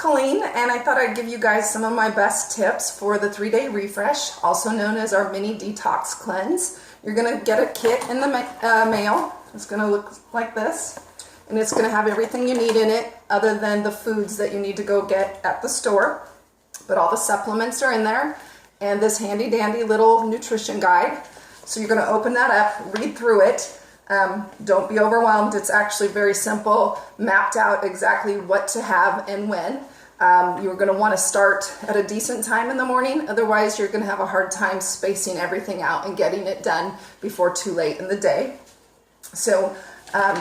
Colleen, and I thought I'd give you guys some of my best tips for the 3-day refresh, also known as our mini detox cleanse. You're going to get a kit in the mail. It's going to look like this, and it's going to have everything you need in it other than the foods that you need to go get at the store. But all the supplements are in there, and this handy dandy little nutrition guide. So you're going to open that up, read through it. Don't be overwhelmed. It's actually very simple, mapped out exactly what to have and when. You're going to want to start at a decent time in the morning. Otherwise, you're going to have a hard time spacing everything out and getting it done before too late in the day. So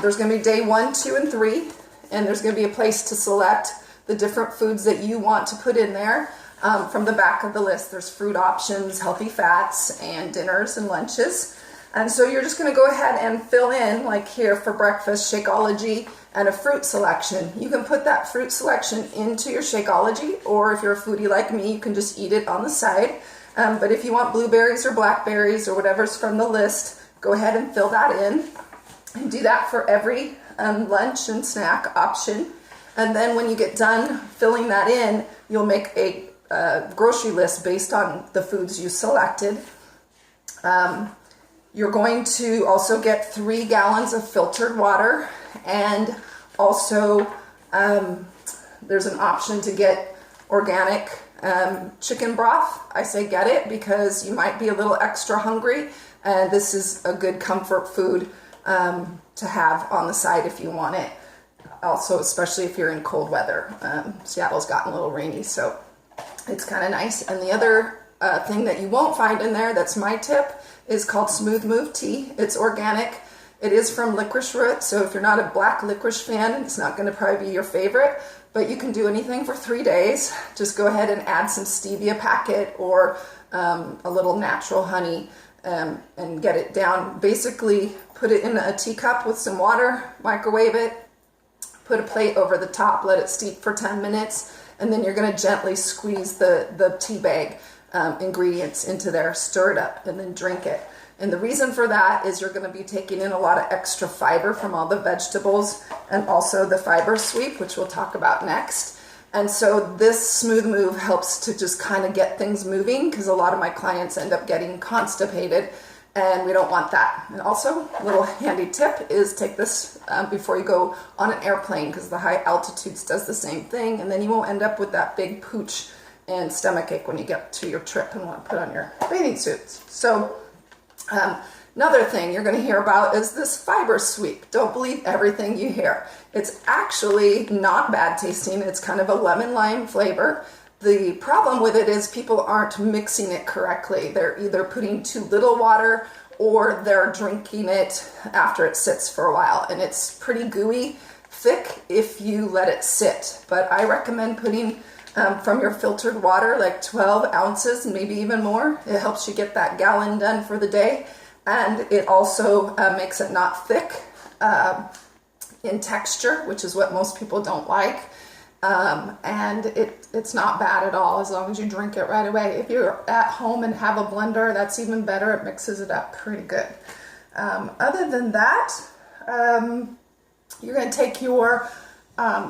there's going to be day 1, 2, and 3, and there's going to be a place to select the different foods that you want to put in there. From the back of the list, there's fruit options, healthy fats, and dinners and lunches. And so you're just going to go ahead and fill in, like here for breakfast, Shakeology and a fruit selection. You can put that fruit selection into your Shakeology, or if you're a foodie like me, you can just eat it on the side. But if you want blueberries or blackberries or whatever's from the list, go ahead and fill that in. And do that for every lunch and snack option. And then when you get done filling that in, you'll make a grocery list based on the foods you selected. You're going to also get 3 gallons of filtered water, and also there's an option to get organic chicken broth. I say get it because you might be a little extra hungry, and this is a good comfort food to have on the side if you want it. Also, especially if you're in cold weather. Seattle's gotten a little rainy, so it's kind of nice. And the other thing that you won't find in there, that's my tip, is called Smooth Move Tea. It's organic. It is from licorice root, so if you're not a black licorice fan, it's not going to probably be your favorite, but you can do anything for 3 days. Just go ahead and add some stevia packet or a little natural honey and get it down. Basically, put it in a teacup with some water, microwave it, put a plate over the top, let it steep for 10 minutes, and then you're going to gently squeeze the tea bag ingredients into there, stir it up, and then drink it. And the reason for that is you're going to be taking in a lot of extra fiber from all the vegetables and also the fiber sweep, which we'll talk about next. And so this Smooth Move helps to just kind of get things moving, because a lot of my clients end up getting constipated, and we don't want that. And also, a little handy tip is take this before you go on an airplane, because the high altitudes does the same thing, and then you won't end up with that big pooch and stomach ache when you get to your trip and want to put on your bathing suits. So another thing you're going to hear about is this fiber sweep. Don't believe everything you hear. It's actually not bad tasting. It's kind of a lemon lime flavor. The problem with it is people aren't mixing it correctly. They're either putting too little water or they're drinking it after it sits for a while, and it's pretty gooey, thick if you let it sit. But I recommend putting from your filtered water, like 12 ounces, maybe even more. It helps you get that gallon done for the day. And it also makes it not thick in texture, which is what most people don't like. And it's not bad at all as long as you drink it right away. If you're at home and have a blender, that's even better. It mixes it up pretty good. Other than that, you're going to take your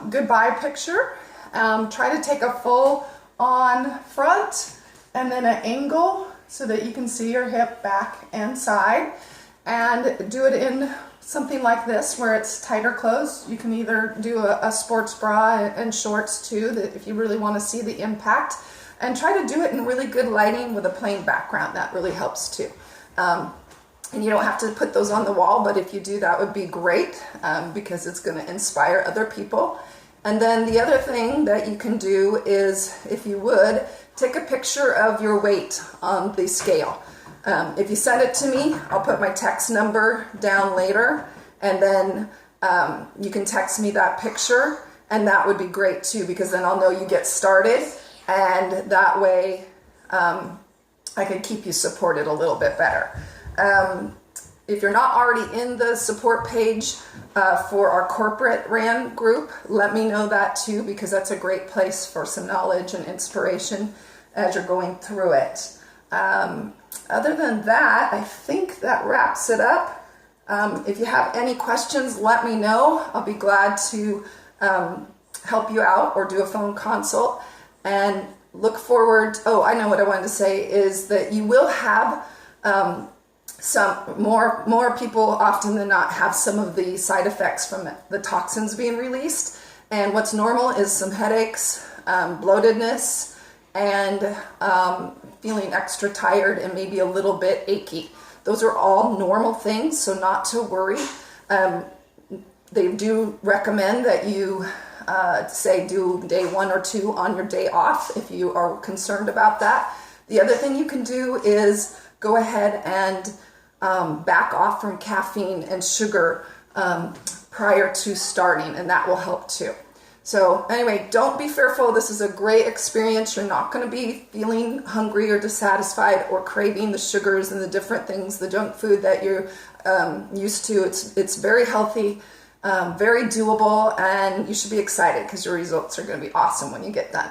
goodbye picture. Try to take a full on front and then an angle so that you can see your hip back and side, and do it in something like this where it's tighter clothes. You can either do a sports bra and shorts too, that if you really want to see the impact, and try to do it in really good lighting with a plain background. That really helps too. And you don't have to put those on the wall, but if you do, that would be great, because it's going to inspire other people. And then the other thing that you can do is, if you would, take a picture of your weight on the scale. If you send it to me, I'll put my text number down later, and then you can text me that picture, and that would be great too, because then I'll know you get started, and that way I can keep you supported a little bit better. If you're not already in the support page for our corporate ran group, let me know that too, because that's a great place for some knowledge and inspiration as you're going through it. Other than that, I think that wraps it up. If you have any questions, let me know. I'll be glad to help you out or do a phone consult. And look forward. Oh, I know what I wanted to say is that you will have some more people often than not have some of the side effects from the toxins being released. And what's normal is some headaches, bloatedness, and feeling extra tired and maybe a little bit achy. Those are all normal things, so not to worry. They do recommend that you say do day 1 or 2 on your day off if you are concerned about that. The other thing you can do is go ahead and back off from caffeine and sugar prior to starting, and that will help too. So anyway, don't be fearful. This is a great experience. You're not going to be feeling hungry or dissatisfied or craving the sugars and the different things, the junk food that you're used to. It's very healthy, very doable, and you should be excited because your results are going to be awesome when you get done.